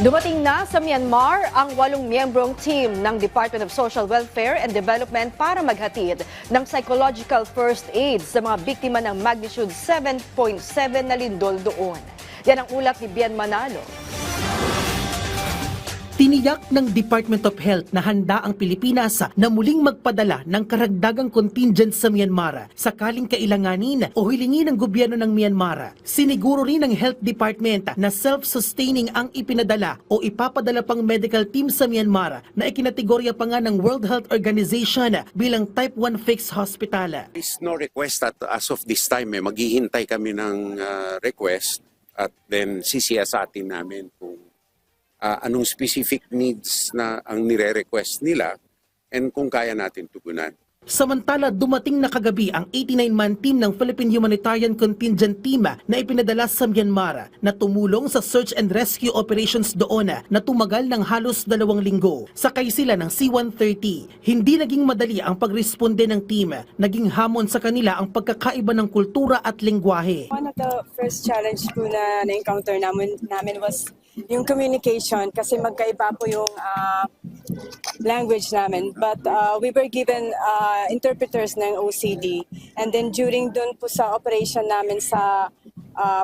Dumating na sa Myanmar ang 8 miyembrong team ng Department of Social Welfare and Development para maghatid ng psychological first aid sa mga biktima ng magnitude 7.7 na lindol doon. Yan ang ulat ni Bien Manalo. Tiniyak ng Department of Health na handa ang Pilipinas na muling magpadala ng karagdagang contingent sa Myanmar sakaling kailanganin o hilingin ng gobyerno ng Myanmar. Siniguro rin ng Health Department na self-sustaining ang ipinadala o ipapadala pang medical team sa Myanmar na ikinategorya pa nga ng World Health Organization bilang Type 1 fixed hospital. There is no request as of this time. Maghihintay kami ng request at then sisiyasatin namin kung anong specific needs na ang nire-request nila and kung kaya natin tugunan. Samantala, dumating na kagabi ang 89-man team ng Philippine Humanitarian Contingent Team na ipinadala sa Myanmar na tumulong sa search and rescue operations doon na tumagal ng halos 2 linggo. Sakay sila ng C-130. Hindi naging madali ang pagresponde ng team. Naging hamon sa kanila ang pagkakaiba ng kultura at lengguwahe. One of the first challenge po na na-encounter namin was yung communication kasi magkaiba po yung language namin. But we were given interpreters ng OCD. And then during doon po sa operation namin sa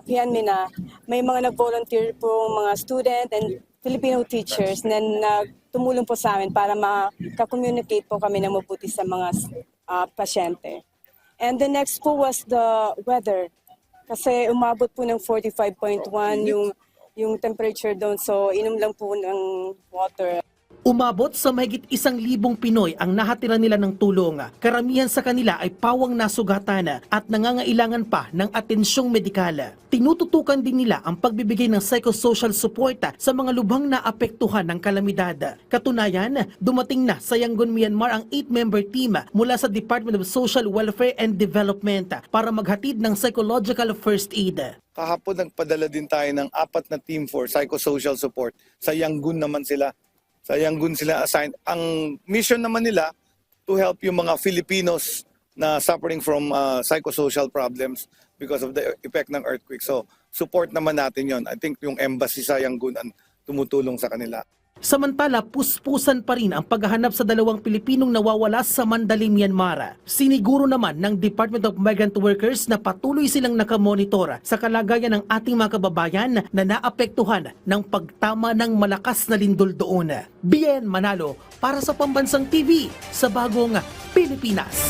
Pianmina, may mga nag-volunteer po mga student and Filipino teachers na tumulong po sa amin para maka-communicate po kami ng mabuti sa mga pasyente. And the next po was the weather. Kasi umabot po ng 45.1 yung temperature doon. So inom lang po ng water. Umabot sa mahigit 1,000 Pinoy ang nahatira nila ng tulong. Karamihan sa kanila ay pawang nasugatan at nangangailangan pa ng atensyong medikal. Tinututukan din nila ang pagbibigay ng psychosocial support sa mga lubhang naapektuhan ng kalamidad. Katunayan, dumating na sa Yangon, Myanmar ang 8-member team mula sa Department of Social Welfare and Development para maghatid ng psychological first aid. Kahapon nagpadala din tayo ng 4 na team for psychosocial support. Sa Yangon naman sila. Sa Yangon sila assigned. Ang mission naman nila to help yung mga Filipinos na suffering from psychosocial problems because of the effect ng earthquake. So support naman natin yon. I think yung embassy sa Yangon ang tumutulong sa kanila. Samantala, puspusan pa rin ang paghahanap sa 2 Pilipinong nawawala sa Mandalay, Myanmar. Siniguro naman ng Department of Migrant Workers na patuloy silang nakamonitor sa kalagayan ng ating mga kababayan na naapektuhan ng pagtama ng malakas na lindol doon. Bien Manalo para sa Pambansang TV sa Bagong Pilipinas.